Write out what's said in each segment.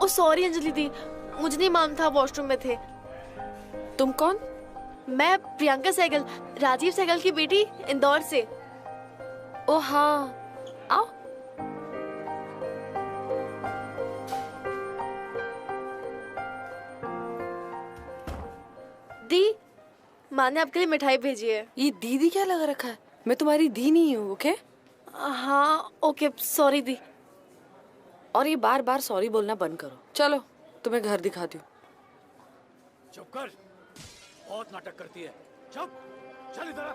ओ sorry Anjali दी, मुझे नहीं मालूम था वॉशरूम में थे। तुम कौन? मैं प्रियंका सहगल, राजीव सहगल की बेटी, इंदौर से। ओ हाँ, आओ। दी, माँ ने आपके लिए मिठाई भेजी है। ये दीदी क्या लगा रखा है? मैं तुम्हारी दी नहीं हूँ, ओके? हाँ ओके, सॉरी दी। और ये बार बार सॉरी बोलना बंद करो। चलो तुम्हें घर दिखाती हूँ। चुप कर, बहुत नाटक करती है। चुप, चल इधर आ,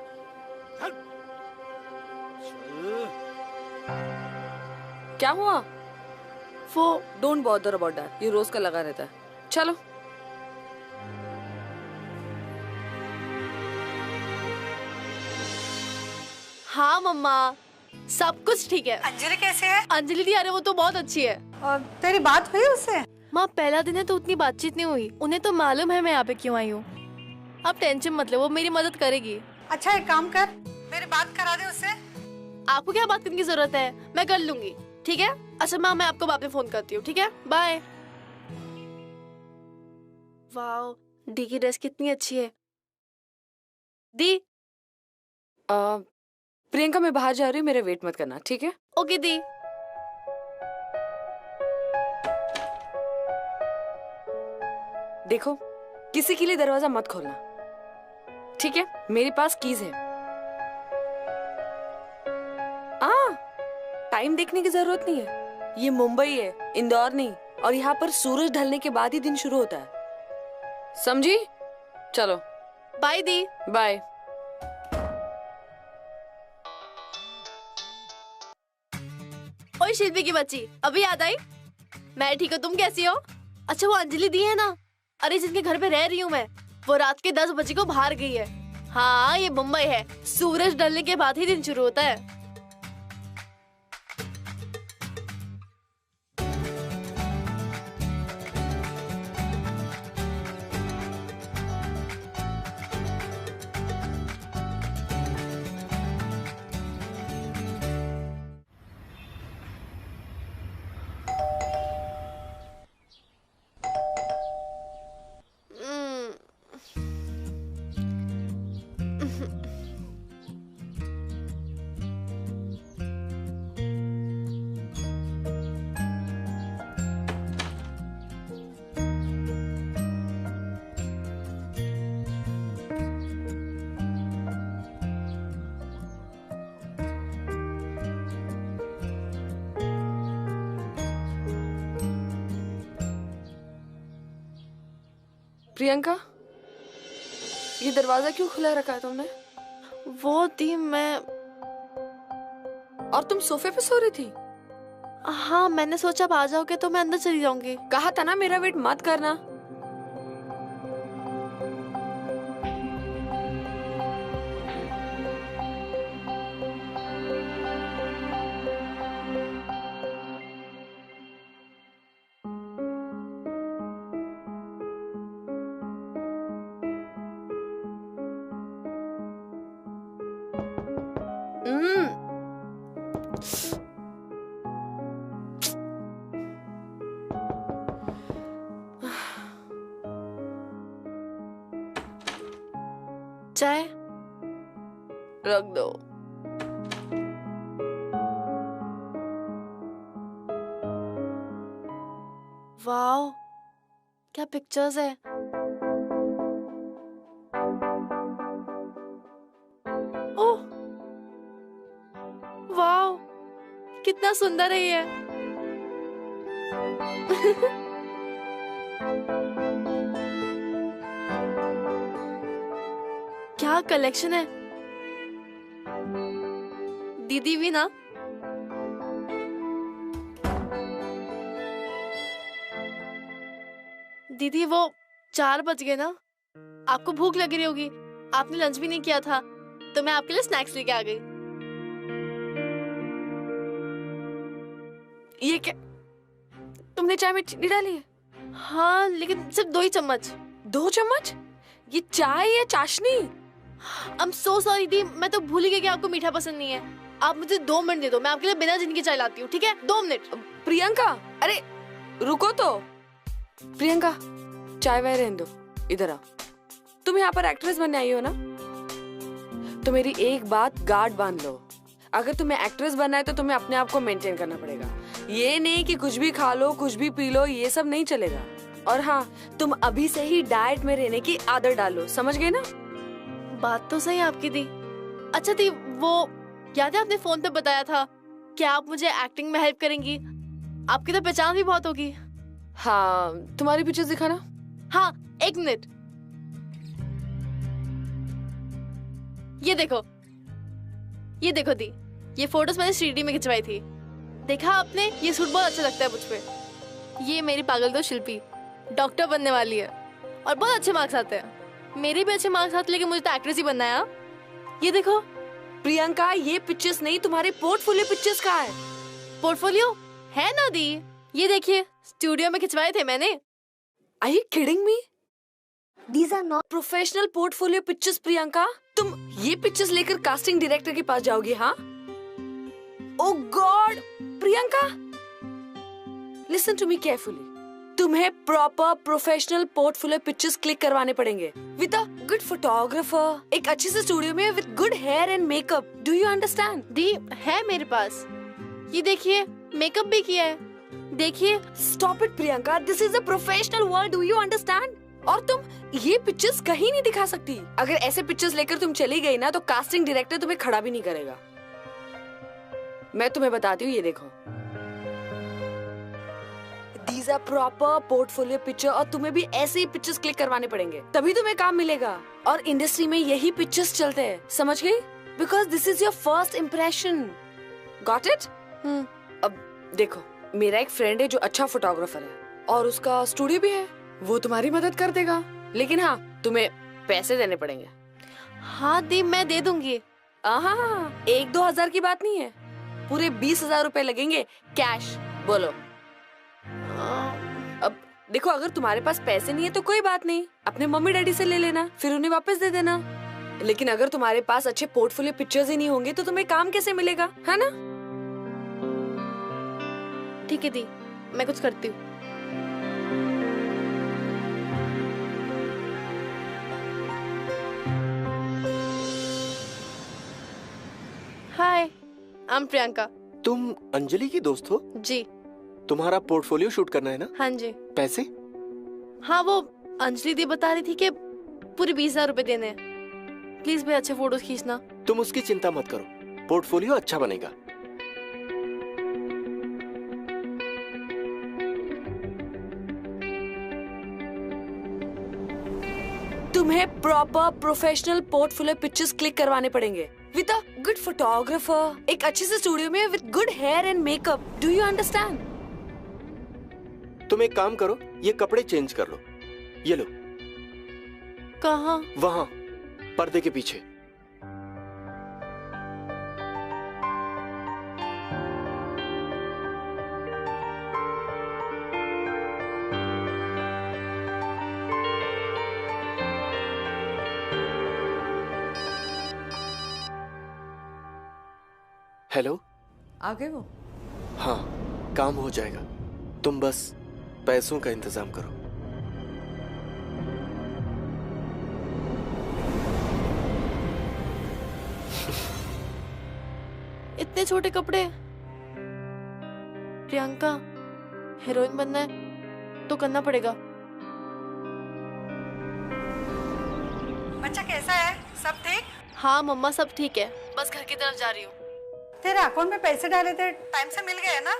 चल। क्या हुआ? वो डोंट बॉदर अबाउट दैट, ये रोज का लगा रहता है। चलो। हाँ मम्मा, सब कुछ ठीक है। अंजलि कैसे है? अंजलि दी, अरे वो तो बहुत अच्छी है। और तेरी बात हुई उससे? माँ पहला दिन है तो उतनी बातचीत नहीं हुई, उन्हें तो मालूम है मैं यहाँ पे क्यों आई हूँ। आप टेंशन मत लो, वो मेरी मदद करेगी। अच्छा एक काम कर, मेरी बात करा दे उससे। आपको क्या बात करने की जरूरत है, मैं कर लूंगी, ठीक है? अच्छा माँ, मैं आपको बाद में फोन करती हूँ, ठीक है? बाय। वाओ, डी की ड्रेस कितनी अच्छी है। दी। प्रियंका मैं बाहर जा रही हूँ, मेरे वेट मत करना, ठीक है? ओके दी। देखो, किसी के लिए दरवाजा मत खोलना, ठीक है? मेरे पास कीज है। टाइम देखने की जरूरत नहीं है। ये मुंबई है, इंदौर नहीं। और यहाँ पर सूरज ढलने के बाद ही दिन शुरू होता है, समझी? चलो बाय दी। बाय। ओए शिल्पी की बच्ची, अभी याद आई? मैं ठीक हूँ, तुम कैसी हो? अच्छा वो अंजलि दी है ना, अरे जिनके घर पे रह रही हूँ मैं, वो रात के 10 बजे को बाहर गई है। हाँ ये मुंबई है, सूरज ढलने के बाद ही दिन शुरू होता है। प्रियंका, ये दरवाजा क्यों खुला रखा है तुमने? वो थी मैं। और तुम सोफे पे सो रही थी? हाँ मैंने सोचा आप आ जाओगे तो मैं अंदर चली जाऊंगी। कहा था ना मेरा वेट मत करना। चाय रख दो। वाओ, क्या पिक्चर्स है। ओह वाओ, कितना सुंदर है ये। क्या कलेक्शन है। दीदी भी ना। दीदी वो 4 बज गए ना, आपको भूख लग रही होगी, आपने लंच भी नहीं किया था, तो मैं आपके लिए स्नैक्स लेके आ गई। ये क्या, तुमने चाय में चीनी डाली है? हाँ लेकिन सिर्फ 2 ही चम्मच। 2 चम्मच? ये चाय या चाशनी? I'm so sorry दी, मैं तो भूल ही गई कि आपको मीठा पसंद नहीं है। आप मुझे 2 मिनट दे दो, मैं आपके लिए बिना चीनी की चाय लाती हूँ, ठीक है? 2 मिनट। प्रियंका, अरे रुको तो। प्रियंका, चाय वाय रहने दो, इधर आओ। तुम यहाँ पर एक्ट्रेस बनने आई हो ना? तो मेरी एक बात गार्ड बांध लो, अगर तुम्हें एक्ट्रेस बनना है तो तुम्हें अपने आप को मेंटेन करना पड़ेगा। ये नहीं कि कुछ भी खा लो, कुछ भी पी लो, ये सब नहीं चलेगा। और हाँ, तुम अभी से ही डाइट में रहने की आदत डालो, समझ गए ना? बात तो सही आपकी दी। अच्छा दी, वो याद है आपने फोन पे बताया था कि आप मुझे एक्टिंग में हेल्प करेंगी? आपकी तो पहचान भी बहुत होगी। हाँ, तुम्हारी पिक्चर्स दिखाना। हाँ, एक मिनट। ये देखो दी, ये फोटोज मैंने श्रीडी में खिंचवाई थी। देखा आपने? ये सूट बहुत अच्छा लगता है मुझ पे। ये मेरी पागल तो शिल्पी डॉक्टर बनने वाली है और बहुत अच्छे मार्क्स आते हैं। मेरे भी अच्छे मार्क्स आते, लेकिन मुझे तो एक्ट्रेस ही बनना है। ये देखो। प्रियंका, ये पिक्चर्स नहीं, तुम्हारे पोर्टफोलियो पिक्चर्स का है। पोर्टफोलियो है ना दी, ये देखिए, स्टूडियो में खिंचवाए थे मैंने। Are you kidding me? These are not professional portfolio pictures, Priyanka. तुम ये पिक्चर्स लेकर कास्टिंग डायरेक्टर के पास जाओगी, हाँ? Oh God, Priyanka, listen to me carefully. तुम्हें proper professional portfolio pictures click करवाने पड़ेंगे विद अ गुड फोटोग्राफर, एक अच्छे से स्टूडियो में with good hair and makeup. Do you understand? दी है मेरे पास, ये देखिए, मेकअप भी किया है, देखिए। Stop it Priyanka, this is a professional world, do you understand? और तुम ये पिक्चर्स कहीं नहीं दिखा सकती। अगर ऐसे पिक्चर्स लेकर तुम चली गई ना, तो कास्टिंग डायरेक्टर तुम्हें खड़ा भी नहीं करेगा। मैं तुम्हें बताती हूँ, ये देखो, These are proper portfolio picture, और तुम्हें भी ऐसे ही पिक्चर्स क्लिक करवाने पड़ेंगे, तभी तुम्हें काम मिलेगा। और इंडस्ट्री में यही पिक्चर्स चलते हैं, समझ गई? Because this is your first impression. Got it? अब देखो, मेरा एक फ्रेंड है जो अच्छा फोटोग्राफर है और उसका स्टूडियो भी है, वो तुम्हारी मदद कर देगा। लेकिन हाँ, तुम्हें पैसे देने पड़ेंगे। हाँ दी, मैं दे दूंगी। हाँ, 1-2 हजार की बात नहीं है, पूरे 20,000 रुपए लगेंगे कैश। बोलो। अब देखो, अगर तुम्हारे पास पैसे नहीं है तो कोई बात नहीं, अपने मम्मी डैडी से ले लेना, फिर उन्हें वापस दे देना। लेकिन अगर तुम्हारे पास अच्छे पोर्टफोलियो पिक्चर्स ही नहीं होंगे तो तुम्हें काम कैसे मिलेगा, है ना? ठीक है दी, मैं कुछ करती हूँ। हाय, आई एम प्रियंका। तुम अंजलि की दोस्त हो? जी। तुम्हारा पोर्टफोलियो शूट करना है ना? हाँ जी। पैसे? हाँ, वो अंजलि दी बता रही थी कि पूरे 20,000 रुपए देने हैं। प्लीज भाई, अच्छे फोटोज खींचना। तुम उसकी चिंता मत करो, पोर्टफोलियो अच्छा बनेगा। तुम्हें proper professional portfolio pictures click करवाने पड़ेंगे विद अ गुड फोटोग्राफर, एक अच्छे से स्टूडियो में with good hair and makeup. Do you understand? तुम एक काम करो, ये कपड़े चेंज कर लो, ये लो। कहाँ? वहाँ पर्दे के पीछे। हेलो, आ गए वो? हाँ, काम हो जाएगा, तुम बस पैसों का इंतजाम करो। इतने छोटे कपड़े। प्रियंका, हीरोइन बनना है तो करना पड़ेगा। बच्चा कैसा है? सब ठीक? हाँ मम्मा, सब ठीक है, बस घर की तरफ जा रही हूँ। तेरे अकाउंट में पैसे डाले थे, टाइम से मिल गए ना?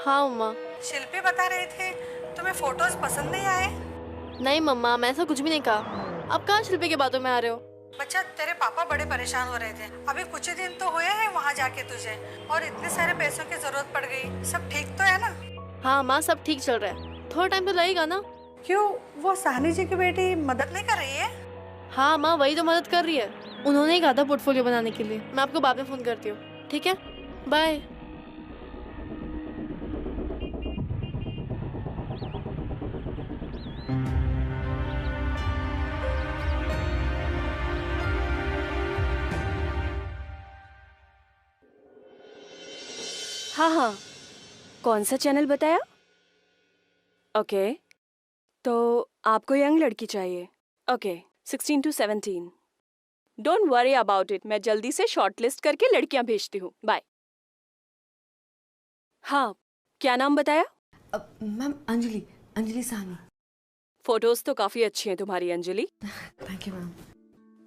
हाँ मम्मा। शिल्पी बता रहे थे तुम्हें फोटोज पसंद नहीं आए। नहीं मम्मा, मैं ऐसा कुछ भी नहीं कहा। अब कहाँ शिल्पी की बातों में आ रहे हो? बच्चा, तेरे पापा बड़े परेशान हो रहे थे, अभी कुछ ही दिन तो हुए हैं वहाँ जाके तुझे, और इतने सारे पैसों की जरूरत पड़ गई। सब ठीक तो है ना? हाँ माँ, सब ठीक चल रहा है, थोड़ा टाइम तो लगेगा ना। क्यों, वो साहनी जी की बेटी मदद नहीं कर रही है? हाँ माँ, वही तो मदद कर रही है। उन्होंने ही कहा था पोर्टफोलियो बनाने के लिए। मैं आपको बाद में फोन करती हूँ, ठीक है? बाय। हाँ हाँ, कौन सा चैनल बताया? ओके, तो आपको यंग लड़की चाहिए? Okay, 16 to 17। Don't worry about it, मैं जल्दी से शॉर्टलिस्ट करके लड़कियां भेजती हूँ। बाय। हाँ, क्या नाम बताया? मैम अंजलि, अंजलि साहनी। फोटोज तो काफी अच्छी हैं तुम्हारी अंजलि, थैंक यू मैम।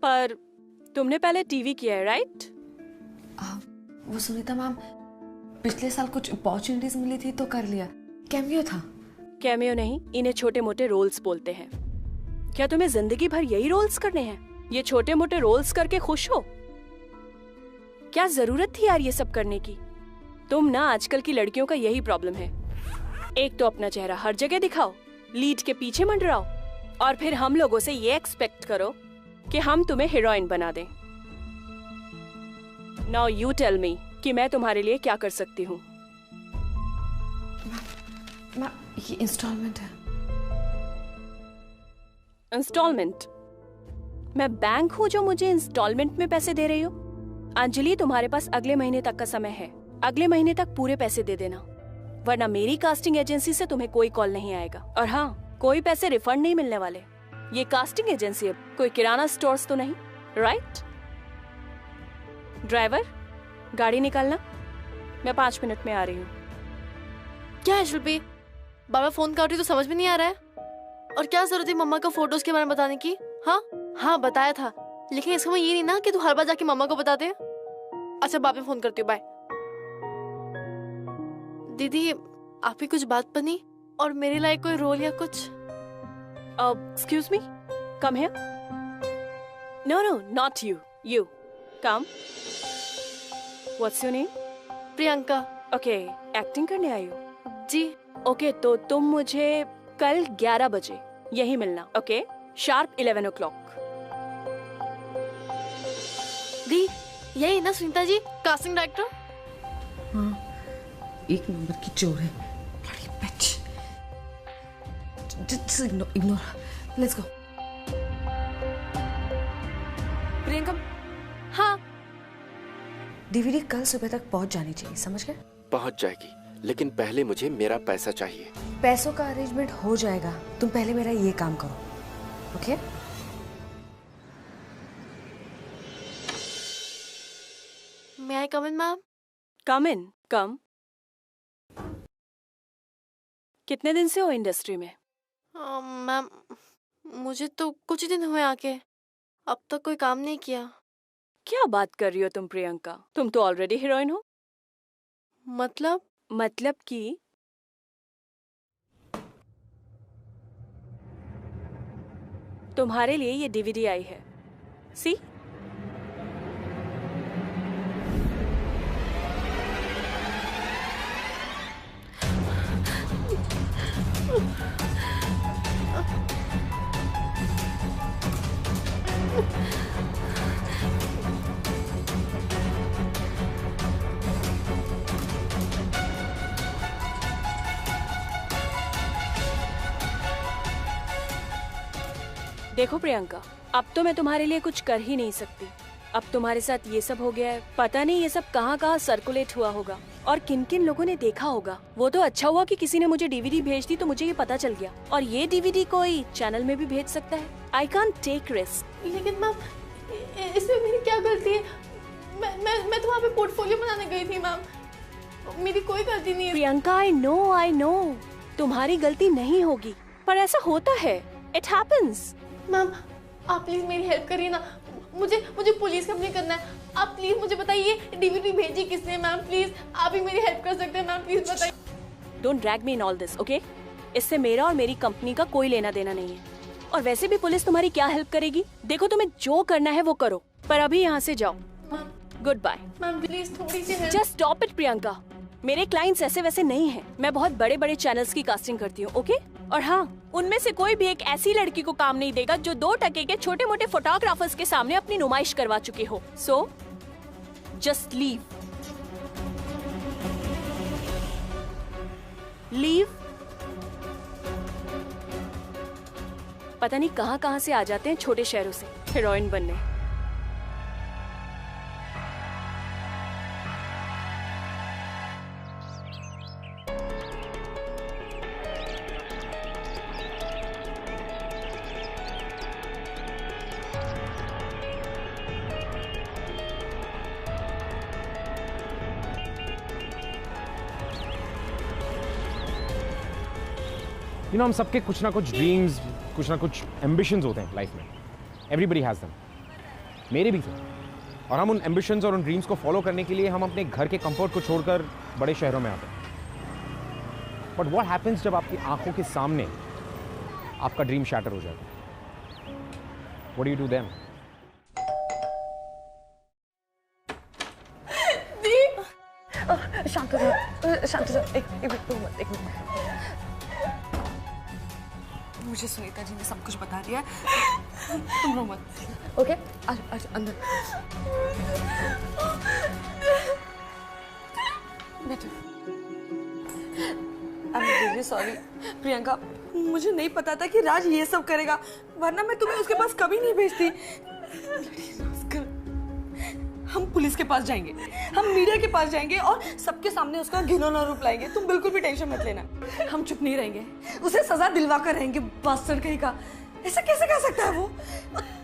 पर तुमने पहले टीवी किया है राइट? वो सुनीता मैम, पिछले साल कुछ अपॉर्चुनिटीज मिली थी तो कर लिया, कैमियो था। कैमियो नहीं, इन्हें छोटे मोटे रोल्स बोलते हैं। क्या तुम्हें जिंदगी भर यही रोल्स करने हैं? ये छोटे मोटे रोल्स करके खुश हो? क्या जरूरत थी यार ये सब करने की? तुम ना आजकल की लड़कियों का यही प्रॉब्लम है, एक तो अपना चेहरा हर जगह दिखाओ, लीड के पीछे मंडराओ, और फिर हम लोगों से ये एक्सपेक्ट करो कि हम तुम्हें हीरोइन बना दें। नाउ यू टेल मी कि मैं तुम्हारे लिए क्या कर सकती हूँ? मैम ये इंस्टॉलमेंट है। इंस्टॉलमेंट? मैं बैंक हूँ जो मुझे इंस्टॉलमेंट में पैसे दे रही हो? अंजलि, तुम्हारे पास अगले महीने तक का समय है, अगले महीने तक पूरे पैसे दे देना, वरना मेरी कास्टिंग एजेंसी से तुम्हें कोई कॉल नहीं आएगा। और हाँ, कोई पैसे रिफंड नहीं मिलने वाले। ये कास्टिंग एजेंसी है, कोई किराना स्टोर्स तो नहीं, राइट? ड्राइवर, गाड़ी निकालना, मैं 5 मिनट में आ रही हूँ। क्या है शिल्पी, बाबा फोन काट रही तो समझ में नहीं आ रहा है? और क्या जरूरत है मम्मा को फोटोज के बारे में बताने की? हाँ बताया था, लेकिन इसका मतलब ये नहीं ना कि तू हर बार जाके मम्मा को बता दे। अच्छा बाद में फोन करती हूँ, बाय। दीदी आपकी कुछ बात बनी और मेरे लायक कोई रोल या कुछ? Excuse me, come here. No no, not you, you come. What's your name? Priyanka. Okay, acting करने आई हो? जी। ओके, तो तुम मुझे कल 11 बजे यही मिलना, ओके? Sharp 11 o'clock। दी यही ना सुनीता जी, कास्टिंग डायरेक्टर? हाँ, एक नंबर की चोर है, bloody bitch। Just ignore her। Let's go। Priyanka, हाँ डीवीडी कल सुबह तक पहुंच जानी चाहिए, समझ गए? पहुंच जाएगी, लेकिन पहले मुझे मेरा पैसा चाहिए। पैसों का अरेंजमेंट हो जाएगा, तुम पहले मेरा ये काम करो, ओके? मे आई कम इन मैम? कम इन, कम। कितने दिन से हो इंडस्ट्री में? मैम मुझे तो कुछ ही दिन हुए आके, अब तक कोई काम नहीं किया। क्या बात कर रही हो तुम प्रियंका, तुम तो ऑलरेडी हीरोइन हो। मतलब कि तुम्हारे लिए ये डीवीडी आई है, सी? देखो प्रियंका, अब तो मैं तुम्हारे लिए कुछ कर ही नहीं सकती। अब तुम्हारे साथ ये सब हो गया है, पता नहीं ये सब कहाँ कहाँ सर्कुलेट हुआ होगा और किन किन लोगों ने देखा होगा। वो तो अच्छा हुआ कि किसी ने मुझे डीवीडी भेज दी तो मुझे ये पता चल गया, और ये डीवीडी कोई चैनल में भी भेज सकता है। I can't take risk. लेकिन मैम इसमें मेरी क्या गलती है? मैं तो वहाँ पे पोर्टफोलियो बनाने गई थी मैम, मेरी कोई गलती नहीं है। प्रियंका, आई नो तुम्हारी गलती नहीं होगी, पर ऐसा होता है, इट हैपेंस। मैम आप प्लीज मेरी हेल्प करिए ना, मुझे पुलिस कंप्लेंट करना है। आप प्लीज मुझे बताइए डीवीडी भेजी किसने? मैम प्लीज आप ही मेरी हेल्प कर सकते हैं, मैम प्लीज बताइए। Don't drag me in all this, okay? इससे मेरा और मेरी कंपनी का कोई लेना देना नहीं है, और वैसे भी पुलिस तुम्हारी क्या हेल्प करेगी? देखो तुम्हें जो करना है वो करो, पर अभी यहाँ से जाओ। Good bye. मैम प्लीज थोड़ी सी help. Just stop it Priyanka, मेरे क्लाइंट्स ऐसे वैसे नहीं हैं। मैं बहुत बड़े बड़े चैनल्स की कास्टिंग करती हूँ, ओके? और हाँ, उनमें से कोई भी एक ऐसी लड़की को काम नहीं देगा जो 2 टके के छोटे मोटे फोटोग्राफर्स के सामने अपनी नुमाइश करवा चुकी हो। So just leave. पता नहीं कहाँ कहाँ से आ जाते हैं छोटे शहरों से हीरोइन बनने। यू नो हम सबके कुछ ना कुछ ड्रीम्स, कुछ ना कुछ एम्बिशंस होते हैं लाइफ में. Everybody has them. मेरे भी थे. और हम उन एम्बिशंस और उन ड्रीम्स को फॉलो करने के लिए हम अपने घर के कंफर्ट को छोड़कर बड़े शहरों में आते हैं. बट व्हाट हैपेंस जब आपकी आंखों के सामने आपका ड्रीम शैटर हो जाता है? What do you do then? शांत हो जाओ, शांत हो जाओ. एक मिनट, एक मिनट. मुझे सुनीता जी ने सब कुछ बता दिया. तुम रो मत. ओके, आज अंदर बैठो. I am really sorry Priyanka. मुझे नहीं पता था कि राज ये सब करेगा, वरना मैं तुम्हें उसके पास कभी नहीं भेजती. हम पुलिस के पास जाएंगे, हम मीडिया के पास जाएंगे और सबके सामने उसका घिनौना रूप लाएंगे. तुम बिल्कुल भी टेंशन मत लेना. हम चुप नहीं रहेंगे, उसे सजा दिलवा कर रहेंगे. बास्टर्ड कहीं का. ऐसा कैसे कर सकता है वो?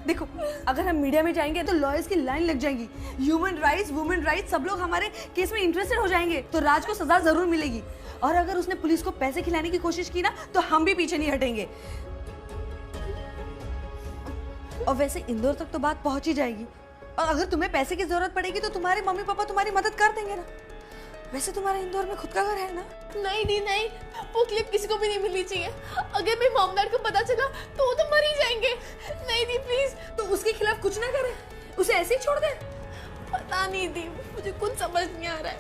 देखो, अगर हम मीडिया में जाएंगे तो लॉयर्स की लाइन लग जाएगी. ह्यूमन राइट्स, वुमेन राइट्स, सब लोग हमारे केस में इंटरेस्टेड हो जाएंगे. तो राज को सजा जरूर मिलेगी. और अगर उसने पुलिस को पैसे खिलाने की कोशिश की ना, तो हम भी पीछे नहीं हटेंगे. और वैसे इंदौर तक तो बात पहुंच ही जाएगी. और अगर तुम्हें पैसे की जरूरत पड़ेगी तो तुम्हारे मम्मी पापा तुम्हारी मदद कर देंगे ना. वैसे तुम्हारे इंदौर में खुद का घर है ना? नहीं दी नहीं, वो क्लिप किसी को भी नहीं मिलनी चाहिए. अगर मेरे मॉम डैड को पता चला तो वो तो मर ही जाएंगे. नहीं दी प्लीज. तो उसके खिलाफ कुछ ना करे, उसे ऐसे ही छोड़ दे. पता नहीं दी, मुझे कुछ समझ नहीं आ रहा है.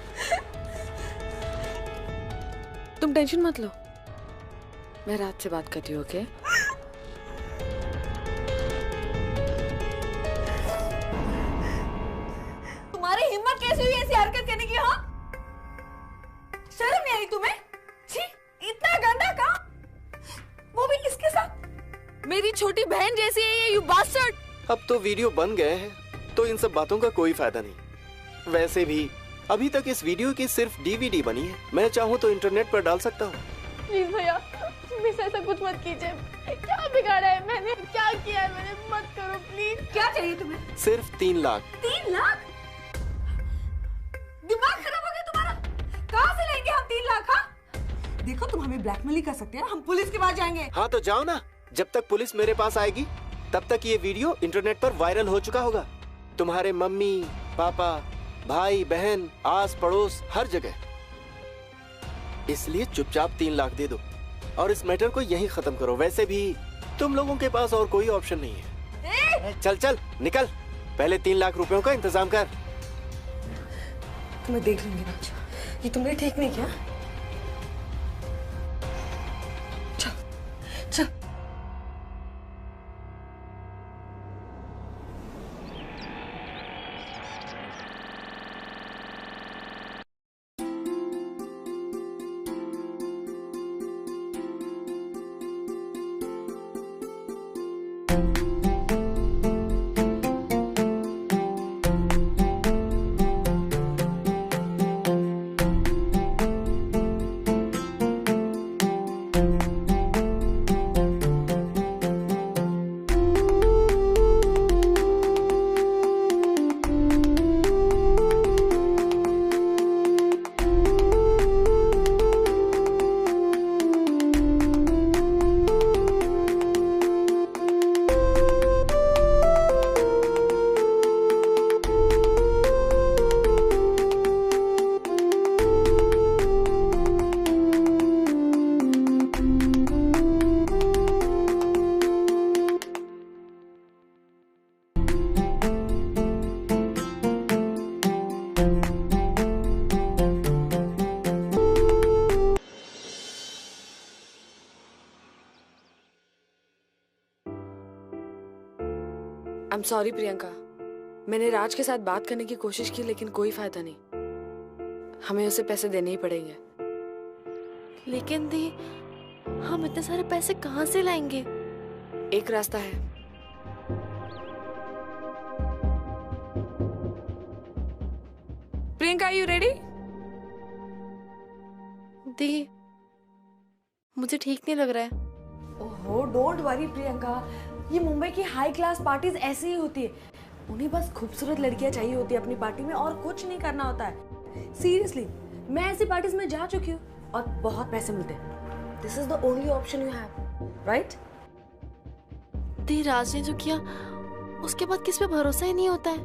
तुम टेंशन मत लो, मैं रात से बात करती हूँ. ओके? तुम्हारी हिम्मत कैसे हुई ऐसी हरकत करने की? हाँ, शर्म नहीं आई तुम्हें? छी, इतना गंदा काम, वो भी इसके साथ. मेरी छोटी बहन जैसी है ये, यू बास्टर्ड. अब तो वीडियो बन गए हैं तो इन सब बातों का कोई फायदा नहीं. वैसे भी अभी तक इस वीडियो की सिर्फ डीवीडी बनी है. मैं चाहूँ तो इंटरनेट पर डाल सकता हूँ. प्लीज भैया, प्लीज ऐसा कुछ मत कीजिए. क्या बिगाड़ा है मैंने, क्या किया है मैंने? मत करो प्लीज. क्या चाहिए तुम्हें? सिर्फ 3 लाख. 3 लाख? दिमाग खराब हो गया तुम्हारा? कहाँ से लेंगे हम 3 लाख? हाँ, देखो तुम हमें ब्लैकमेल ही कर सकते हैं. हम पुलिस के पास जाएंगे. हाँ तो जाओ ना. जब तक पुलिस मेरे पास आएगी तब तक ये वीडियो इंटरनेट पर वायरल हो चुका होगा. तुम्हारे मम्मी पापा, भाई बहन, आस पड़ोस, हर जगह. इसलिए चुपचाप 3 लाख दे दो और इस मैटर को यहीं खत्म करो. वैसे भी तुम लोगों के पास और कोई ऑप्शन नहीं है. चल चल निकल. पहले 3 लाख रुपयों का इंतजाम कर. तुम्हें देख लूंगी राज, ये तुमने ठीक नहीं किया. चल चल. I'm sorry प्रियंका, मैंने राज के साथ बात करने की कोशिश की लेकिन कोई फायदा नहीं. हमें उसे पैसे देने ही पड़ेंगे. लेकिन दी, हम इतने सारे पैसे कहाँ से लाएंगे? एक रास्ता है. Priyanka, you ready? दी, मुझे ठीक नहीं लग रहा है. ओहो, डोंट वरी प्रियंका, ये मुंबई की हाई क्लास पार्टीज ऐसी ही होती है. उन्हें बस खूबसूरत लड़कियां चाहिए होती है अपनी पार्टी में और कुछ नहीं करना होता है. सीरियसली, मैं ऐसी पार्टीज में जा चुकी हूँ और बहुत पैसे मिलते हैं. This is the only option you have, right? दी, राज ने जो किया उसके बाद किस पे भरोसा ही नहीं होता है।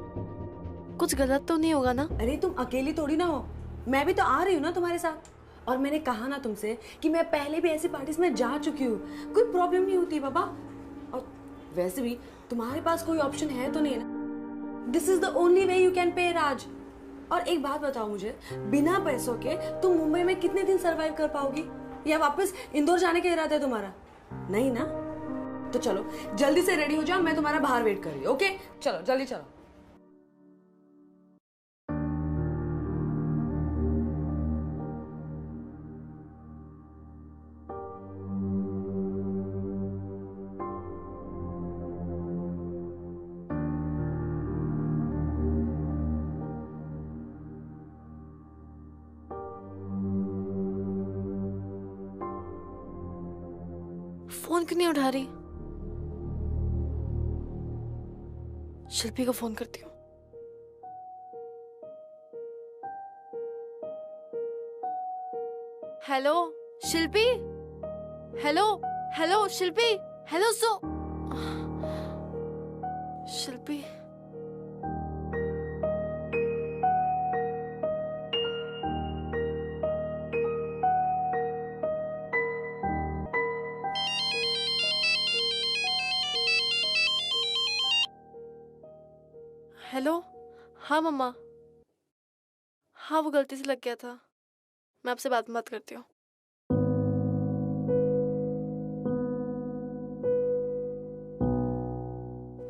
कुछ गलत तो नहीं होगा ना? अरे तुम अकेली थोड़ी ना हो, मैं भी तो आ रही हूँ ना तुम्हारे साथ। और मैंने कहा ना तुमसे कि मैं पहले भी ऐसी पार्टीज में जा चुकी हूँ, कोई प्रॉब्लम नहीं होती बाबा। और वैसे भी तुम्हारे पास कोई ऑप्शन है तो नहीं ना। This is the only way you can pay Raj. और एक बात बताओ मुझे, बिना पैसों के तुम मुंबई में कितने दिन सरवाइव कर पाओगी? या वापस इंदौर जाने का इरादा है तुम्हारा? नहीं ना? तो चलो जल्दी से रेडी हो जाओ, मैं तुम्हारा बाहर वेट कर रही हूँ। ओके चलो जल्दी चलो। फोन क्यों नहीं उठा रही? शिल्पी को फोन करती हूँ। हेलो शिल्पी, हेलो हेलो शिल्पी, हेलो शिल्पी। हेलो, हाँ मम्मा। हाँ वो गलती से लग गया था, मैं आपसे बात करती हूँ।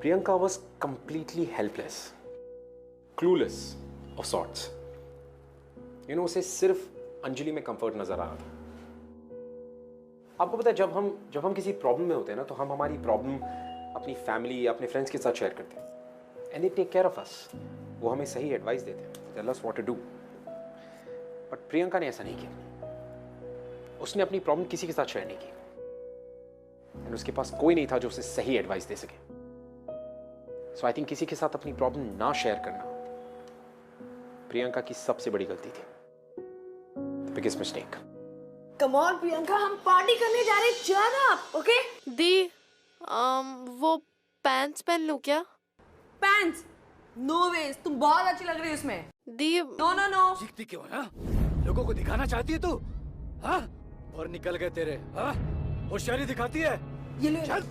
Priyanka was completely helpless, clueless of sorts. You know, उसे सिर्फ अंजलि में कंफर्ट नजर आ रहा था। आपको पता है, जब हम किसी प्रॉब्लम में होते हैं ना, तो हम हमारी प्रॉब्लम अपनी फैमिली या अपने फ्रेंड्स के साथ शेयर करते हैं। And they take care of us. वो हमें सही एडवाइस देते हैं, tell us what to do. But Priyanka ने ऐसा नहीं किया। उसने अपनी प्रॉब्लम किसी के साथ शेयर नहीं की। And उसके पास कोई नहीं था जो उसे सही एडवाइस दे सके। So I think किसी के साथ अपनी प्रॉब्लम ना शेयर करना प्रियंका की सबसे बड़ी गलती थी। The biggest mistake. Come on Priyanka, हम पार्टी करने जा रहे हैं, चल आप, ओके? दी, वो पैंट्स पहन लूं क्या? पैंट्स? नो वेज, तुम बहुत अच्छी लग रही हो इसमें। दी, नो नो नो। चीखती क्यों है? लोगों को दिखाना चाहती है तू? हाँ? और निकल गए तेरे, हाँ? होशियारी दिखाती है? ये लो, चल,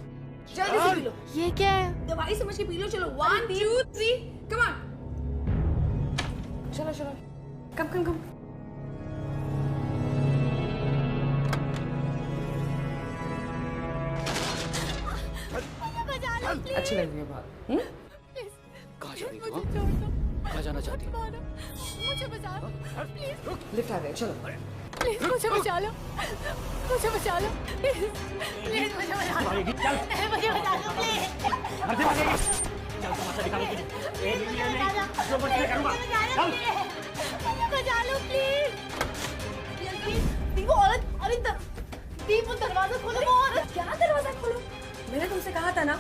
जल्दी से पी लो। ये क्या है? दवाई समझ के पी लो। चलो 1 2 3 कम ऑन। चलो चलो, कम। अच्छी लग रही है बात। कहाँ जा रही तू? कहाँ जाना चाहती है? मुझे बचा लो, प्लीज। लिफ्ट आ गया, चलो। प्लीज मुझे बचा लो, मुझे बचा लो, प्लीज मुझे बचा लो, मुझे बचा लो, प्लीज। चल तमाशा दिखा दो तुझे। जो बच के करूँगा। चल। बचा लो प्लीज। वो औरत, अरे वो दरवाजा खोलो, वो औरत। क्या दरवाजा खोलो? मैंने तुमसे कहा था ना,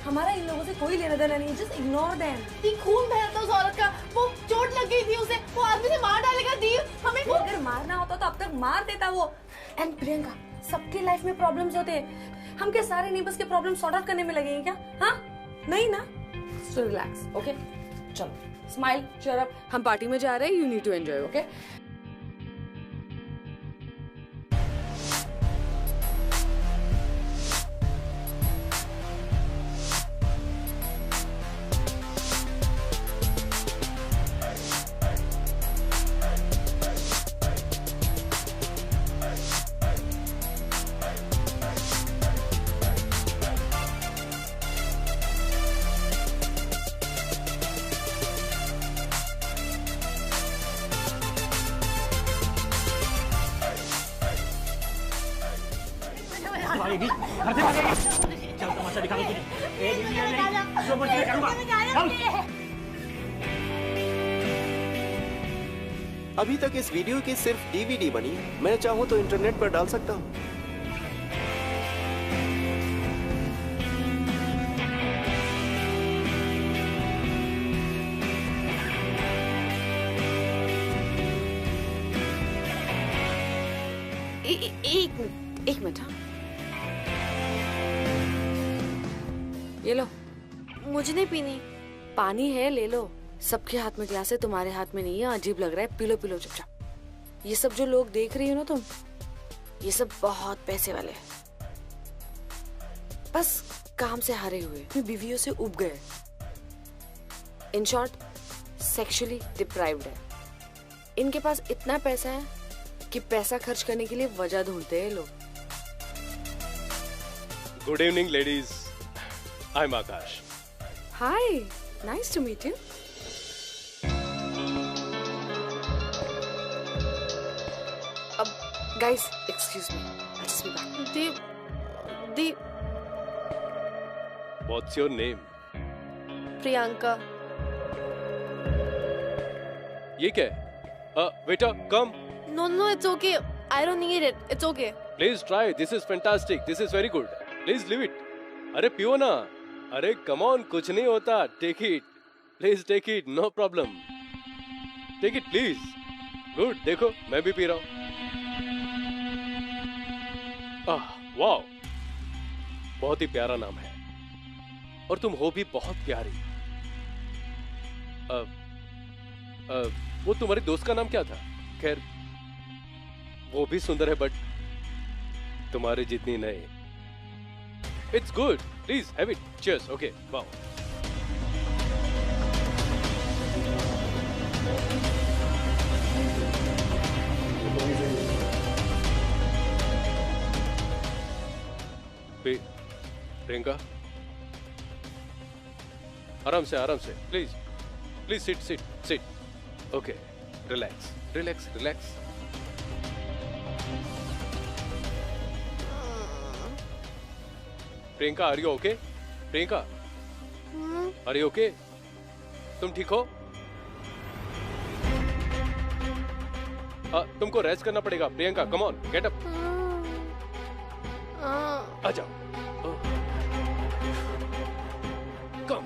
हमारा इन लोगों से कोई लेना देना नहीं, जस्ट इग्नोर देम। दी, खून बह रहा था उस औरत का, वो चोट लग गई थी उसे, वो आदमी ने मार डालेगा। दी, हमें अगर मारना होता तो अब तक मार देता वो। एंड प्रियंका, सबकी लाइफ में प्रॉब्लम्स होते हैं, हम क्या सारे नेबर्स के प्रॉब्लम सॉर्ट आउट करने में लगेंगे क्या? हाँ? नहीं ना? So relax, okay? चलो, स्माइल, चीयर अप। हम पार्टी में जा रहे हैं, you need to enjoy, okay? भागेगी, घर से भागेगी। चल तमाशा दिखा दो तुझे। जो बच के करूँगा। चल। अभी तक इस वीडियो की सिर्फ डीवीडी बनी है। मैं चाहूँ तो इंटरनेट पर डाल सकता हूँ। एक मिनट, एक मिनट। हाँ, ये लो। मुझे नहीं पीनी। पानी है, ले लो। सबके हाथ में ग्लास है, तुम्हारे हाथ में नहीं है। अजीब लग रहा है। पी लो पी लो चुपचाप। ये सब जो लोग देख रही हो ना तुम, ये सब बहुत पैसे वाले हैं, बस काम से हारे हुए, अपनी बीवियों से उब गए, इन शॉर्ट सेक्सुअली डिप्राइव्ड है। इनके पास इतना पैसा है कि पैसा खर्च करने के लिए वजह ढूंढते हैं लोग। Good evening ladies, I am Aakash. Hi, nice to meet you. अब guys excuse me, I'll just be back. दी व्हाट्स योर नेम? प्रियंका। ये क्या है? Waiter, come. No, it's okay. I don't need it. It's okay. Please try. This is fantastic. This is very good. Please leave it. अरे पियो ना. अरे come on, कुछ नहीं होता. Take it. Please take it. No problem. Take it, please. Good. देखो, मैं भी पी रहा हूँ. वाओ. बहुत ही प्यारा नाम है. और तुम हो भी बहुत प्यारी. वो तुम्हारी दोस्त का नाम क्या था? खैर वो भी सुंदर है, बट तुम्हारे जितनी नहीं. It's good. Please have it. Cheers. Okay. Wow. Priyanka, आराम से please sit. Okay, relax. Priyanka, are you okay? Priyanka, are you okay? तुम ठीक हो? तुमको रेस्ट करना पड़ेगा. Priyanka, come on, get up. आ जाओ. कम.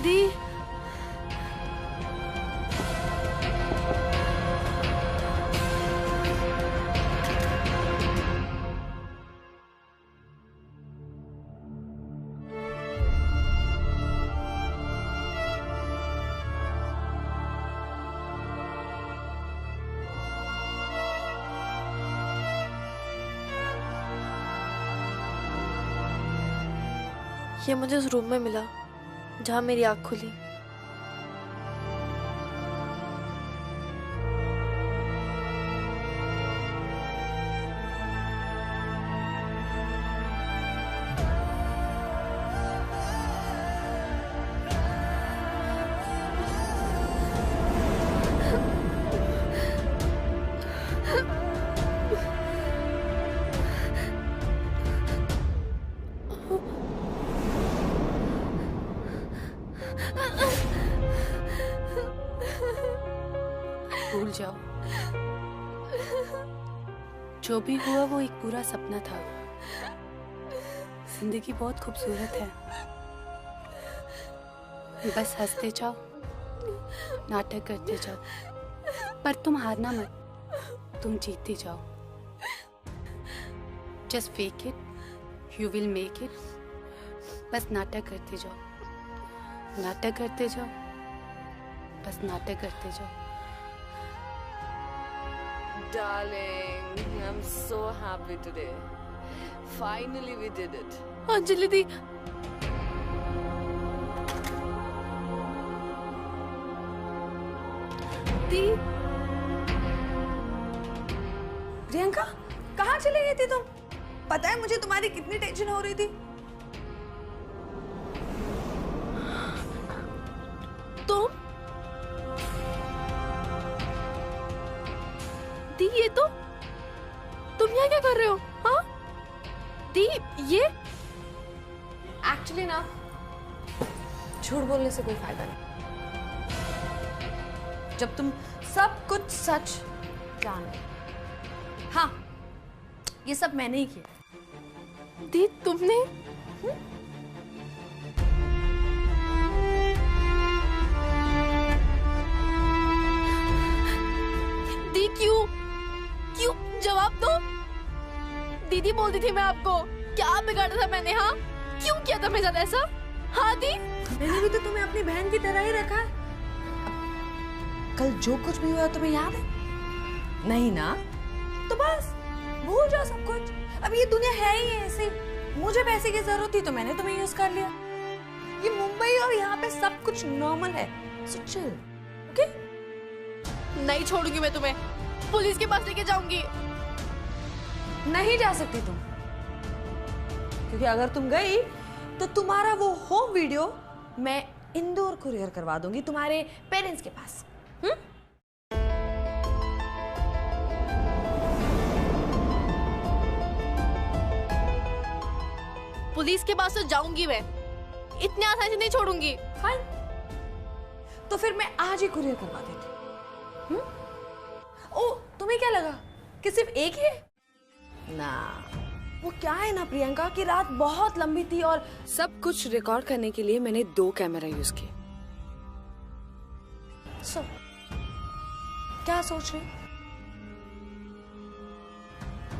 दी ये मुझे उस रूम में मिला जहां मेरी आँख खुली। भूल जाओ, जो भी हुआ वो एक पूरा सपना था। जिंदगी बहुत खूबसूरत है, बस हंसते जाओ, नाटक करते जाओ, पर तुम हारना मत, तुम जीतते जाओ। Just fake it, you will make it. बस नाटक करते जाओ। नाटक करते जाओ, बस नाटक करते जाओ। Darling, I'm so happy today. Finally we did it. Anjali दी, दी, प्रियंका, कहाँ चली गई थी तुम? पता है मुझे तुम्हारी कितनी टेंशन हो रही थी। तुम? दी, ये तो तुम यहाँ क्या कर रहे हो? हाँ दी, ये एक्चुअली ना, झूठ बोलने से कोई फायदा नहीं। जब तुम सब कुछ सच जान लो। हाँ, ये सब मैंने ही किया। दी, तुमने? दी, क्यों क्यों? जवाब दो। दीदी बोलती थी मैं आपको, क्या बिगाड़ा था मैंने? हाँ, क्यों किया था मेरे साथ ऐसा? हाँ दी, मैंने भी तो तुम्हें अपनी बहन की तरह ही रखा है। कल जो कुछ भी हुआ तुम्हें याद है? नहीं ना? तो बस भूल जाओ सब कुछ। अब ये दुनिया है ही ऐसी। मुझे पैसे की जरूरत थी तो मैंने तुम्हें यूज कर लिया। ये मुंबई और यहाँ पे सब कुछ नॉर्मल है। So chill, okay? नहीं छोड़ूंगी मैं तुम्हें, पुलिस के पास लेके जाऊंगी। नहीं जा सकती तुम, क्योंकि अगर तुम गई तो तुम्हारा वो होम वीडियो मैं इंदौर कुरियर करवा दूंगी तुम्हारे पेरेंट्स के पास। पुलिस के पास तो जाऊंगी मैं, इतने आसानी से नहीं छोड़ूंगी। फाइन, तो फिर मैं आज ही कुरियर करवा देती। ओ, तुम्हें क्या लगा कि सिर्फ एक ही है? ना, वो क्या है ना प्रियंका कि रात बहुत लंबी थी और सब कुछ रिकॉर्ड करने के लिए मैंने 2 कैमरा यूज किए। सो क्या सोच रहे हो?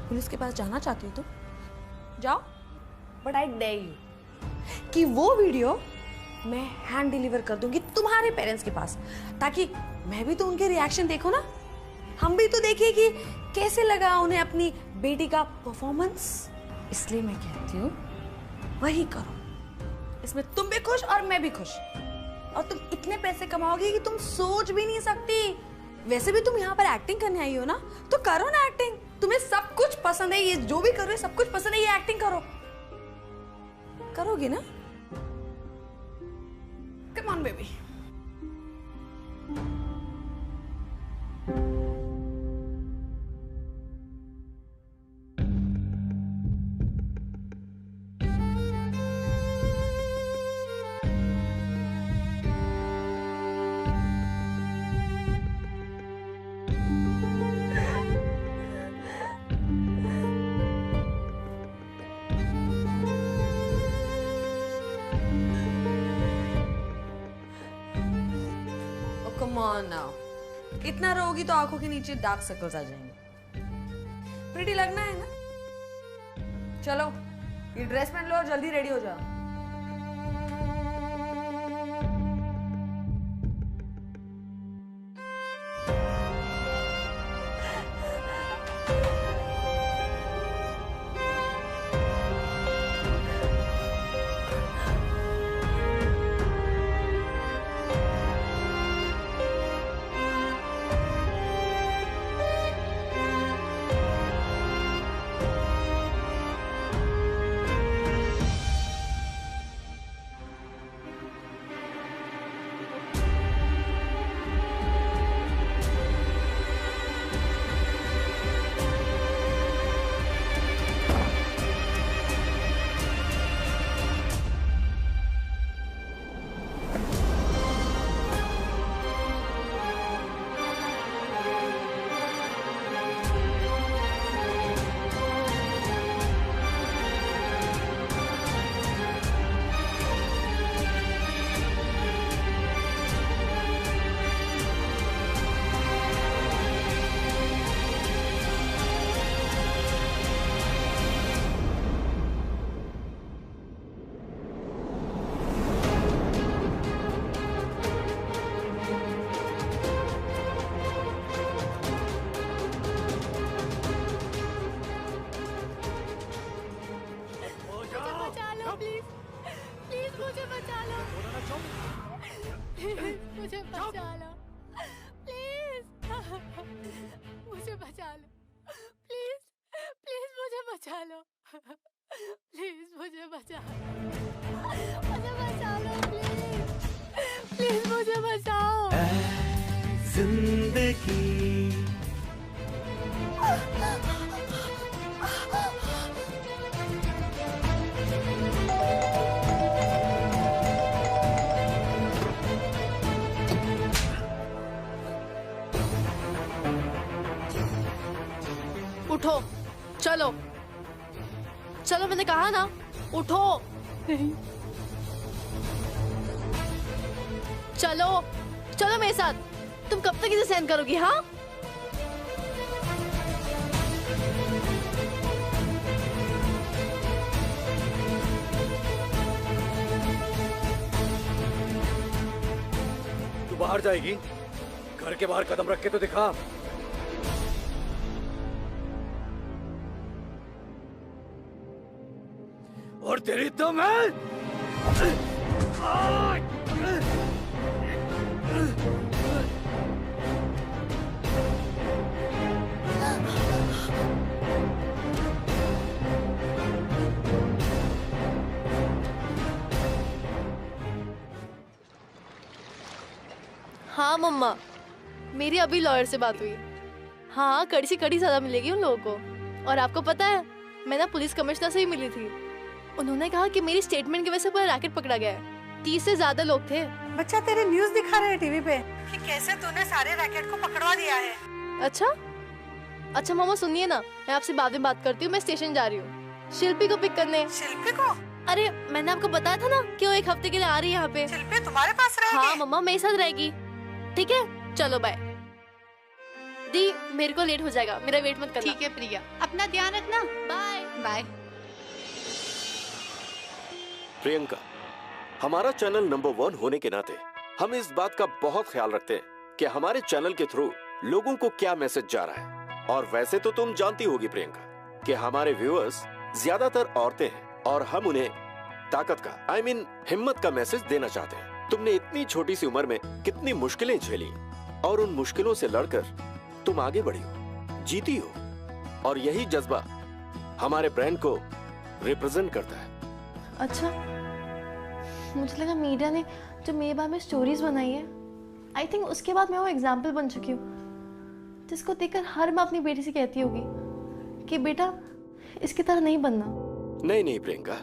पुलिस के पास जाना चाहती हो तुम? जाओ, बट आई डेयर यू कि वो वीडियो मैं हैंड डिलीवर कर दूंगी तुम्हारे पेरेंट्स के पास, ताकि मैं भी तो उनके रिएक्शन देखो ना। हम भी तो देखें कि कैसे लगा उन्हें अपनी बेटी का परफॉर्मेंस। इसलिए मैं कहती हूँ वही करो। इसमें तुम भी खुश और मैं भी खुश, और तुम इतने पैसे कमाओगी कि तुम सोच भी नहीं सकती। वैसे भी तुम यहाँ पर एक्टिंग करने आई हो ना, तो करो ना एक्टिंग। तुम्हें सब कुछ पसंद है, ये जो भी कर रहे हो सब कुछ पसंद है, ये एक्टिंग करो। करोगी ना? Come on baby. Come on now. इतना रोगी तो आंखों के नीचे डार्क सर्कल्स आ जाएंगे। प्रिटी लगना है ना? चलो, ये ड्रेस पहन लो और जल्दी रेडी हो जाओ। बचा लो प्लीज, मुझे बचा लो प्लीज, प्लीज मुझे बचा लो, प्लीज मुझे बचा लो, मुझे बचा लो प्लीज, प्लीज मुझे बचाओ। जिंदगी उठो, चलो चलो, मैंने कहा ना उठो। चलो चलो मेरे साथ। तुम कब तक इसे सहन करोगी? हाँ, तू बाहर जाएगी? घर के बाहर कदम रख के तो दिखा। और तेरी तो मैं हाँ मम्मा, मेरी अभी लॉयर से बात हुई। हाँ, कड़ी से कड़ी सजा मिलेगी उन लोगों को। और आपको पता है, मैं ना पुलिस कमिश्नर से ही मिली थी। उन्होंने कहा कि मेरी स्टेटमेंट की वजह से पूरा रैकेट पकड़ा गया है। 30 से ज्यादा लोग थे। बच्चा तेरे न्यूज़ दिखा रहे हैं टीवी पे कि कैसे तूने सारे रैकेट को पकड़वा दिया है। अच्छा अच्छा मामा, सुनिए ना, मैं आपसे बाद में बात करती हूँ। मैं स्टेशन जा रही हूँ शिल्पी को पिक करने। शिल्पी को? अरे मैंने आपको बताया था ना कि वो 1 हफ्ते के लिए आ रही है यहाँ पे। शिल्पी तुम्हारे पास रहेगी? हाँ मम्मा, मेरे साथ रहेगी। ठीक है, चलो बाय। दी, मेरे को लेट हो जाएगा, मेरा वेट मत करना। ठीक है प्रिया, अपना ध्यान रखना। Bye bye. प्रियंका, हमारा चैनल नंबर 1 होने के नाते हम इस बात का बहुत ख्याल रखते हैं कि हमारे चैनल के थ्रू लोगों को क्या मैसेज जा रहा है। और वैसे तो तुम जानती होगी प्रियंका कि हमारे व्यूअर्स ज्यादातर औरतें हैं और हम उन्हें ताकत का, I mean, हिम्मत का मैसेज देना चाहते हैं। तुमने इतनी छोटी सी उम्र में कितनी मुश्किलें झेली और उन मुश्किलों से लड़कर तुम आगे बढ़ी हो, जीती हो, और यही जज्बा हमारे ब्रांड को रिप्रेजेंट करता है। अच्छा, मुझे लगा मीडिया ने जो मेरे बारे में स्टोरीज बनाई है, आई थिंक उसके बाद मैं वो एग्जाम्पल बन चुकी हूँ जिसको देखकर हर माँ अपनी बेटी से कहती होगी कि बेटा इसकी तरह नहीं बनना। नहीं नहीं प्रियंका,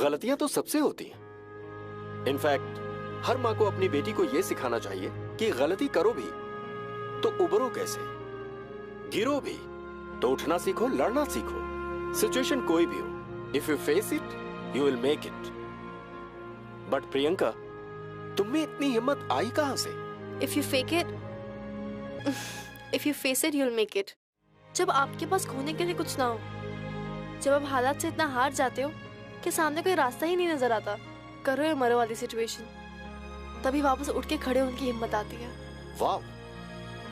गलतियां तो सबसे होती हैं। इनफैक्ट हर माँ को अपनी बेटी को यह सिखाना चाहिए कि गलती करो भी तो उबरो कैसे, गिरो भी तो उठना सीखो, लड़ना सीखो। सिचुएशन कोई भी हो, if you face it you will make it. But Priyanka, तुम में इतनी हिम्मत आई कहां से? If you fake it, if you face it you will make it. जब आपके पास खोने के लिए कुछ ना हो, जब आप हालात से इतना हार जाते हो कि सामने कोई रास्ता ही नहीं नजर आता, करो या मरो वाली सिचुएशन, तभी वापस उठ के खड़े होने की हिम्मत आती है। Wow,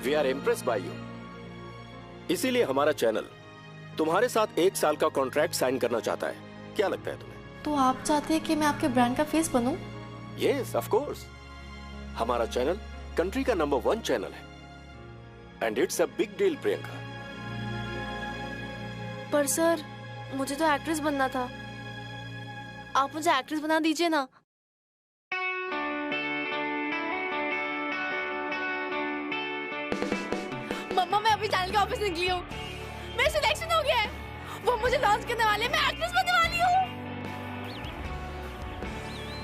we are impressed by you. इसीलिए हमारा चैनल तुम्हारे साथ 1 साल का कॉन्ट्रैक्ट साइन करना चाहता है। क्या लगता है तुम्हें? तो आप चाहते हैं कि मैं आपके ब्रांड का फेस बनूं? Yes, of course. हमारा चैनल कंट्री का नंबर 1 चैनल है and it's a big deal Priyanka. पर सर, मुझे तो एक्ट्रेस बनना था। आप मुझे एक्ट्रेस बना दीजिए ना। मम्मा, मैं अभी चैनल के ऑफिस निकली हूँ। मेरा सिलेक्शन हो गया है। वो मुझे लॉन्च करने वाले हैं, मैं एक्ट्रेस बनने वाली हूँ।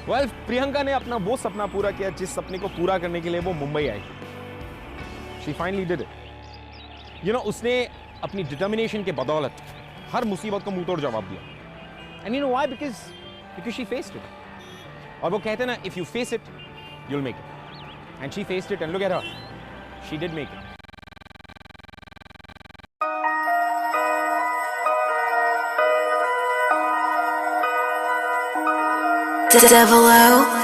Well, प्रियंका ने अपना वो सपना पूरा किया जिस सपने को पूरा करने के लिए वो मुंबई आई। She finally did it. You know, उसने अपनी डिटर्मिनेशन के बदौलत हर मुसीबत को मुंह तोड़ जवाब दिया। And you know why? Because she faced it. और वो कहते हैं ना, if you face it, you'll make it. And she faced it, and look at her. She did make it. Devil out.